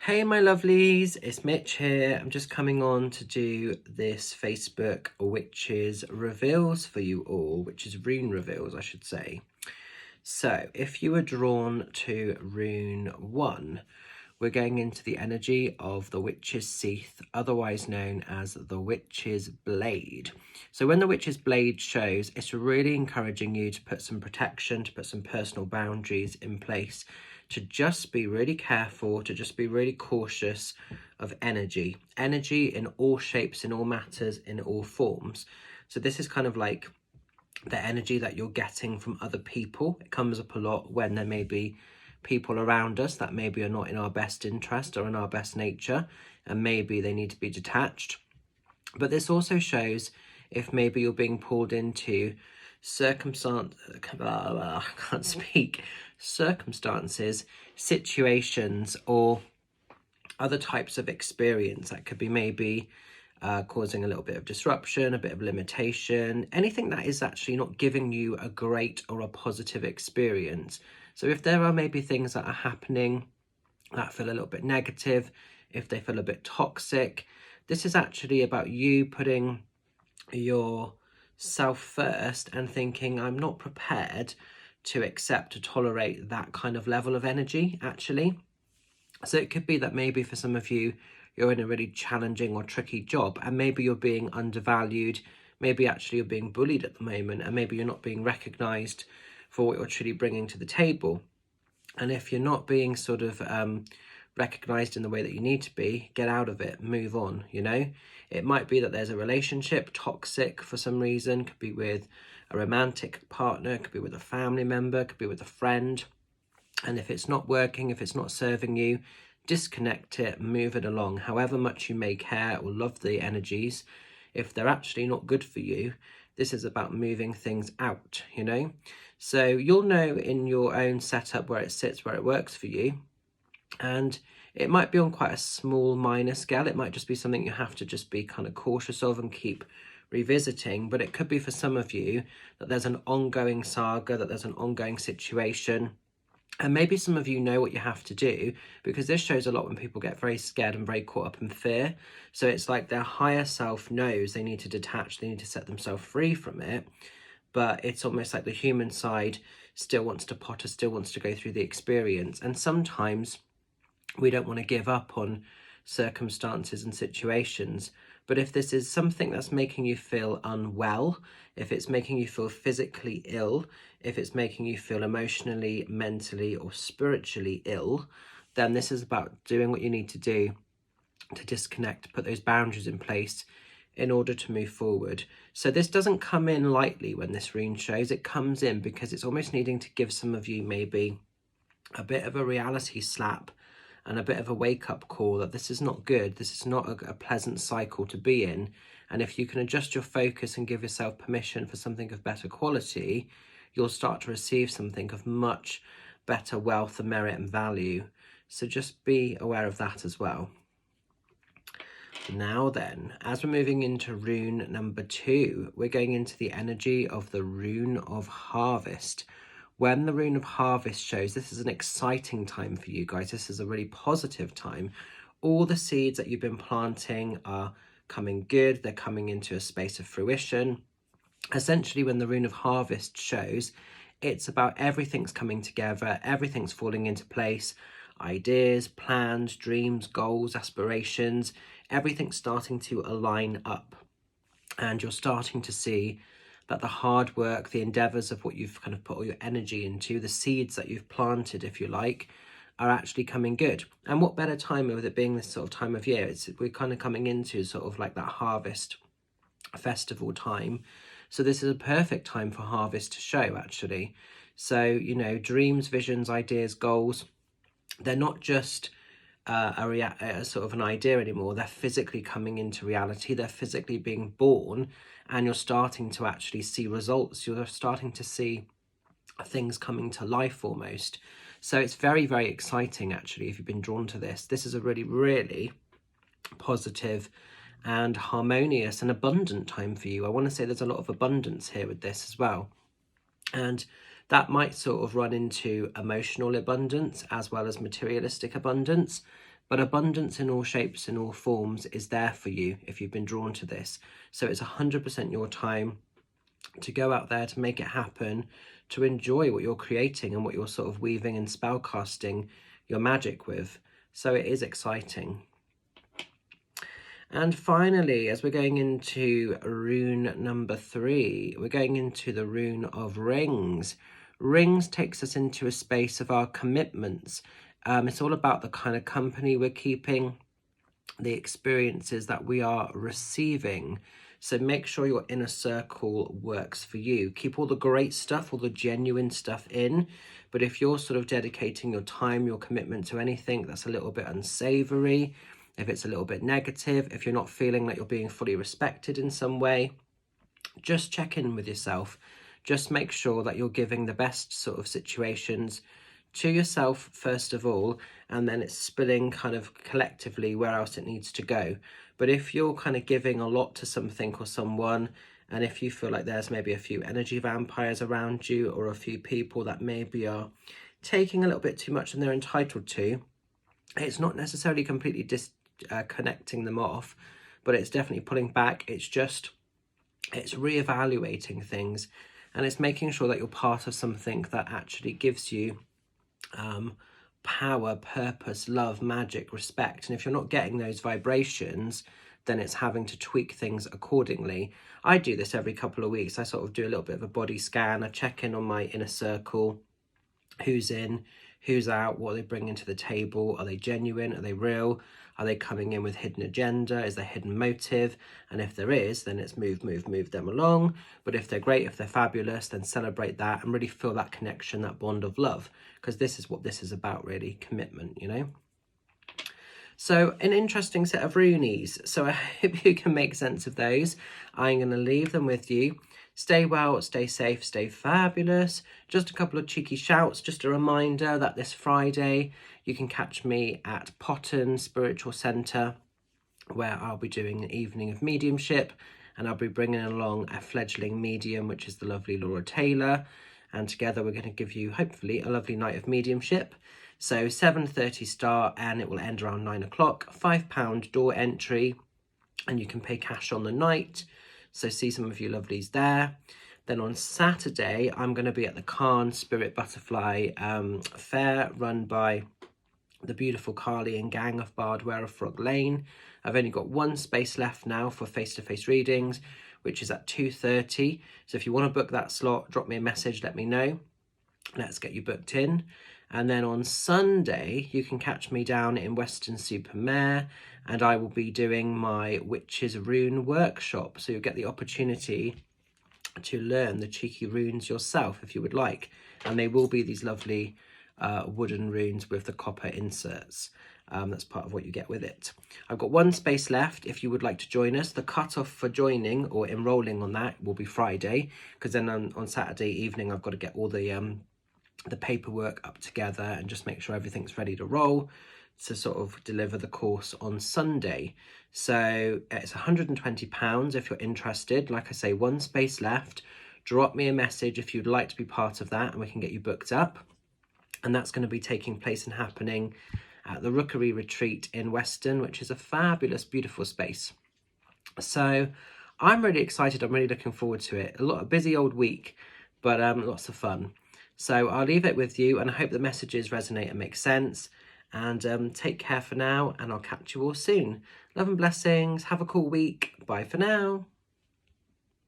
Hey my lovelies, it's Mitch here. I'm just coming on to do this Facebook witches reveals for you all, which is rune reveals I should say. So if you were drawn to rune 1, we're going into the energy of the witch's seath, otherwise known as the witch's blade. So when the witch's blade shows, it's really encouraging you to put some protection, to put some personal boundaries in place, to just be really careful, to just be really cautious of energy. Energy in all shapes, in all matters, in all forms. So this is kind of like the energy that you're getting from other people. It comes up a lot when there may be people around us that maybe are not in our best interest or in our best nature, and maybe they need to be detached. But this also shows if maybe you're being pulled into I can't speak, circumstances, situations, or other types of experience that could be maybe causing a little bit of disruption, a bit of limitation, anything that is actually not giving you a great or a positive experience. So if there are maybe things that are happening that feel a little bit negative, if they feel a bit toxic, this is actually about you putting yourself first and thinking, I'm not prepared to accept, to tolerate that kind of level of energy actually. So it could be that maybe for some of you, you're in a really challenging or tricky job, and maybe you're being undervalued, maybe actually you're being bullied at the moment, and maybe you're not being recognised for what you're truly bringing to the table. And if you're not being sort of recognised in the way that you need to be, get out of it, move on, you know? It might be that there's a relationship toxic for some reason, could be with a romantic partner, could be with a family member, could be with a friend. And if it's not working, if it's not serving you, disconnect it, move it along. However much you may care or love the energies, if they're actually not good for you, this is about moving things out, you know? So you'll know in your own setup where it sits, where it works for you. And it might be on quite a small minor scale. It might just be something you have to just be kind of cautious of and keep revisiting. But it could be for some of you that there's an ongoing saga, that there's an ongoing situation. And maybe some of you know what you have to do, because this shows a lot when people get very scared and very caught up in fear. So it's like their higher self knows they need to detach, they need to set themselves free from it. But it's almost like the human side still wants to potter, still wants to go through the experience. And sometimes we don't want to give up on circumstances and situations. But if this is something that's making you feel unwell, if it's making you feel physically ill, if it's making you feel emotionally, mentally, or spiritually ill, then this is about doing what you need to do to disconnect, put those boundaries in place in order to move forward. So this doesn't come in lightly when this rune shows. It comes in because it's almost needing to give some of you maybe a bit of a reality slap and a bit of a wake-up call that this is not good, this is not a pleasant cycle to be in. And if you can adjust your focus and give yourself permission for something of better quality, you'll start to receive something of much better wealth and merit and value. So just be aware of that as well. Now then, as we're moving into rune number 2, we're going into the energy of the rune of harvest. When the rune of harvest shows, this is an exciting time for you guys. This is a really positive time. All the seeds that you've been planting are coming good. They're coming into a space of fruition. Essentially, when the rune of harvest shows, it's about everything's coming together, everything's falling into place. Ideas, plans, dreams, goals, aspirations, everything's starting to align up. And you're starting to see that the hard work, the endeavours of what you've kind of put all your energy into, the seeds that you've planted, if you like, are actually coming good. And what better time with it being this sort of time of year? We're kind of coming into sort of like that harvest festival time. So this is a perfect time for harvest to show, actually. So, you know, dreams, visions, ideas, goals, they're not just a sort of an idea anymore. They're physically coming into reality. They're physically being born, and you're starting to actually see results. You're starting to see things coming to life almost. So it's very, very exciting actually if you've been drawn to this. This is a really, really positive and harmonious and abundant time for you. I want to say there's a lot of abundance here with this as well. And That might sort of run into emotional abundance as well as materialistic abundance, but abundance in all shapes and all forms is there for you if you've been drawn to this. So it's 100% your time to go out there, to make it happen, to enjoy what you're creating and what you're sort of weaving and spell casting your magic with. So it is exciting. And finally, as we're going into rune number 3, we're going into the rune of rings. Rings takes us into a space of our commitments. It's all about the kind of company we're keeping, the experiences that we are receiving. So make sure your inner circle works for you. Keep all the great stuff, all the genuine stuff in. But if you're sort of dedicating your time, your commitment to anything that's a little bit unsavory, if it's a little bit negative, if you're not feeling like you're being fully respected in some way, just check in with yourself. Just make sure that you're giving the best sort of situations to yourself first of all, and then it's spilling kind of collectively where else it needs to go. But if you're kind of giving a lot to something or someone, and if you feel like there's maybe a few energy vampires around you, or a few people that maybe are taking a little bit too much than they're entitled to, it's not necessarily completely disconnecting them off, but it's definitely pulling back. It's reevaluating things, and it's making sure that you're part of something that actually gives you power, purpose, love, magic, respect. And if you're not getting those vibrations, then it's having to tweak things accordingly. I do this every couple of weeks. I sort of do a little bit of a body scan. I check in on my inner circle, who's in, who's out, what are they bringing to the table, are they genuine, are they real, are they coming in with hidden agenda, is there hidden motive? And if there is, then it's move them along. But if they're great, if they're fabulous, then celebrate that and really feel that connection, that bond of love, because this is what this is about, really, commitment, you know. So an interesting set of runes. So I hope you can make sense of those. I'm going to leave them with you. Stay well, stay safe, stay fabulous. Just a couple of cheeky shouts. Just a reminder that this Friday you can catch me at Potton Spiritual Centre, where I'll be doing an evening of mediumship, and I'll be bringing along a fledgling medium, which is the lovely Laura Taylor. And together we're going to give you, hopefully, a lovely night of mediumship. So 7:30 start, and it will end around 9 o'clock. £5 door entry, and you can pay cash on the night. So see some of you lovelies there. Then on Saturday, I'm going to be at the Cairn Spirit Butterfly Fair, run by the beautiful Carly and gang of Bardware of Frog Lane. I've only got one space left now for face-to-face readings, which is at 2:30. So if you want to book that slot, drop me a message, let me know. Let's get you booked in. And then on Sunday, you can catch me down in Weston-super-Mare, and I will be doing my Witches Rune workshop. So you'll get the opportunity to learn the cheeky runes yourself if you would like. And they will be these lovely wooden runes with the copper inserts. That's part of what you get with it. I've got one space left if you would like to join us. The cutoff for joining or enrolling on that will be Friday, because then on Saturday evening I've got to get all the paperwork up together and just make sure everything's ready to roll to sort of deliver the course on Sunday. So it's £120 if you're interested. Like I say, one space left. Drop me a message if you'd like to be part of that, and we can get you booked up. And that's going to be taking place and happening at the Rookery Retreat in Weston, which is a fabulous, beautiful space. So I'm really excited. I'm really looking forward to it. A busy old week, but lots of fun. So I'll leave it with you, and I hope the messages resonate and make sense. And take care for now, and I'll catch you all soon. Love and blessings. Have a cool week. Bye for now.